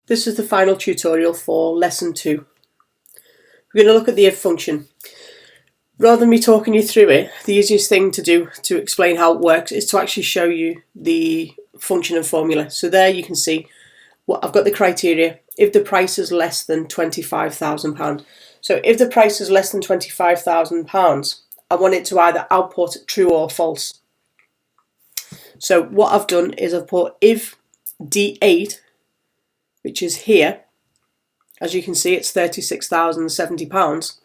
This is the final tutorial for lesson 2. We're going to look at the if function. Rather than me talking you through it, the easiest thing to do to explain how it works is to actually show you the function and formula. So there you can see what I've got the criteria if the price is less than £25,000. So if the price is less than £25,000, I want it to either output true or false. So what I've done is I've put if D8, which is here, as you can see it's £36,070.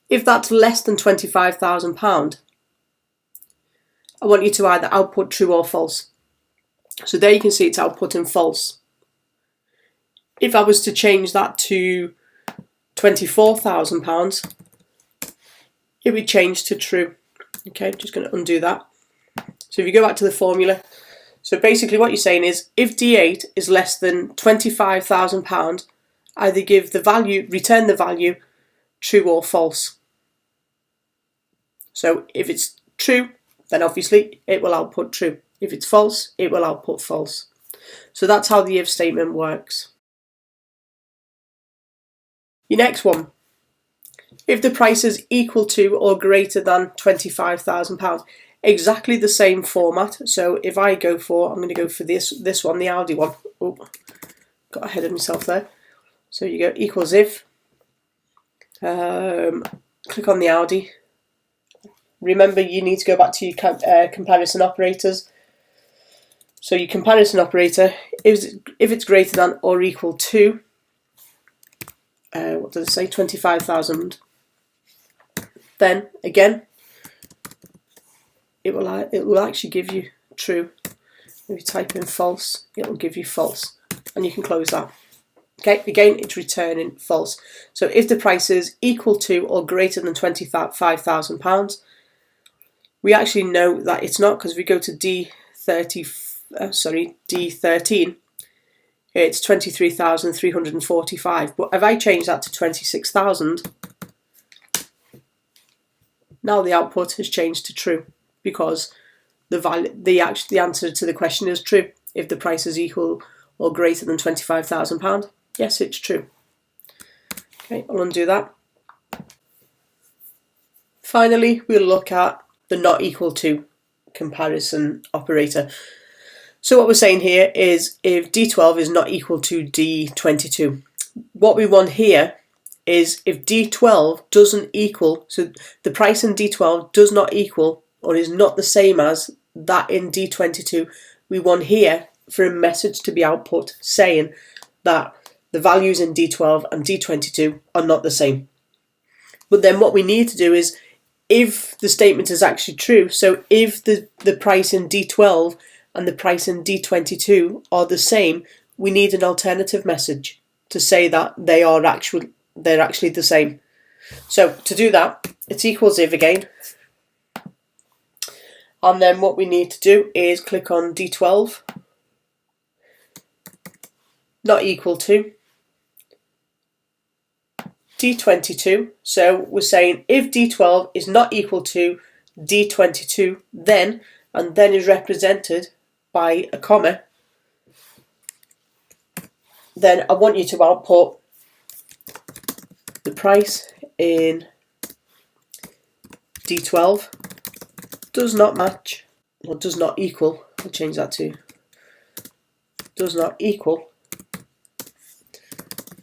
If that's less than £25,000, I want you to either output true or false. So there you can see it's outputting false. If I was to change that to £24,000, it would change to true. Okay, just going to undo that. So if you go back to the formula, so basically what you're saying is if D8 is less than £25,000, either give the value, return the value, true or false. So if it's true, then obviously it will output true. If it's false, it will output false. So that's how the if statement works. Your next one, if the price is equal to or greater than £25,000, exactly the same format. So if I go for, I'm going to go for this one, the Aldi one. Oh, got ahead of myself there. So you go equals if, click on the Aldi. Remember, you need to go back to your comparison operators. So your comparison operator, if it's greater than or equal to, what does it say, 25,000, then again, it will actually give you true. If you type in false, it will give you false, and you can close that. Okay, again, it's returning false. So if the price is equal to or greater than £25,000, we actually know that it's not, because if we go to D13, it's 23,345. But if I change that to 26,000, now the output has changed to true, because the answer to the question is true. If the price is equal or greater than £25,000, yes, it's true. Okay, I'll undo that. Finally, we'll look at the not equal to comparison operator. So what we're saying here is if D12 is not equal to D22, what we want here is if D12 doesn't equal, so the price in D12 does not equal or is not the same as that in D22, we want here for a message to be output saying that the values in D12 and D22 are not the same. But then what we need to do is, if the statement is actually true, so if the price in D12 and the price in D22 are the same, we need an alternative message to say that they're actually the same. So to do that, it's equals if again. And then what we need to do is click on D12, not equal to D22. So we're saying if D12 is not equal to D22, then, and then is represented by a comma, then I want you to output the price in D12 does not match, or does not equal, I'll change that to does not equal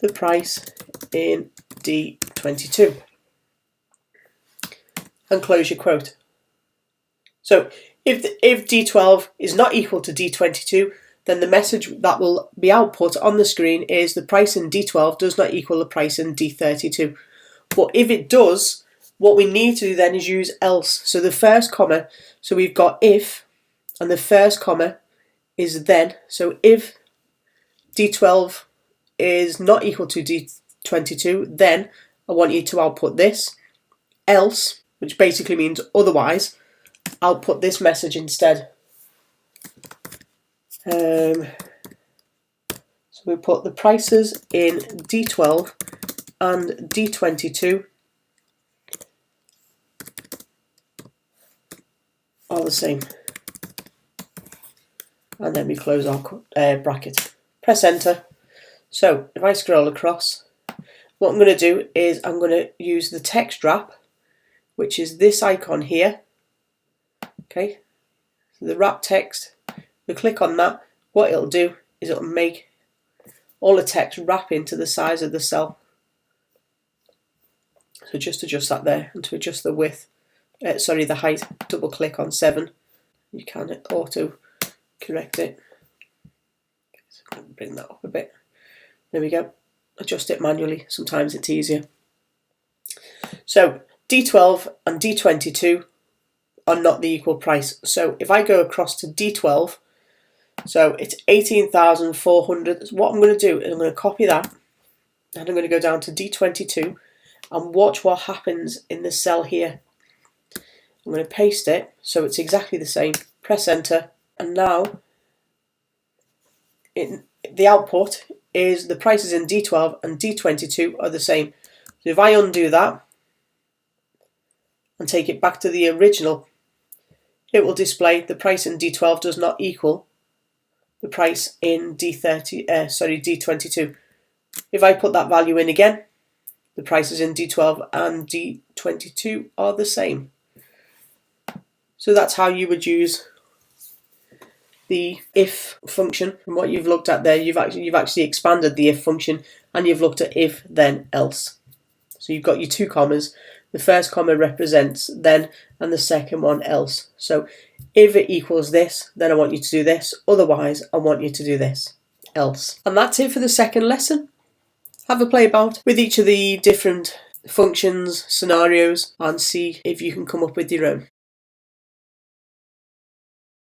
the price in D22, and close your quote. So if D12 is not equal to D22, then the message that will be output on the screen is the price in D12 does not equal the price in D32. But if it does, what we need to do then is use else. So the first comma, so we've got if, and the first comma is then. So if D12 is not equal to D22, then I want you to output this, else, which basically means otherwise, output this message instead. So we put the prices in D12 and D22 are the same. And then we close our bracket. press enter. So if I scroll across, what I'm going to do is I'm going to use the text wrap, which is this icon here. Okay, so the wrap text, we click on that, what it'll do is it'll make all the text wrap into the size of the cell. So just adjust that there, and to adjust the width, the height, double click on 7. You can auto correct it. So I'm going to bring that up a bit. There we go. Adjust it manually, sometimes it's easier. So D12 and D22 are not the equal price. So if I go across to D12, so it's 18,400. What I'm going to do is I'm going to copy that, and I'm going to go down to D22 and watch what happens in the cell here. I'm going to paste it so it's exactly the same, press enter, and now the output is the prices in D12 and D22 are the same. So if I undo that and take it back to the original, it will display the price in D12 does not equal the price in D22. If I put that value in again, the prices in D12 and D22 are the same. So that's how you would use the if function. From what you've looked at there, you've actually expanded the if function, and you've looked at if, then, else. So you've got your two commas. The first comma represents then, and the second one else. So if it equals this, then I want you to do this. Otherwise, I want you to do this, else. And that's it for the second lesson. Have a play about with each of the different functions, scenarios, and see if you can come up with your own.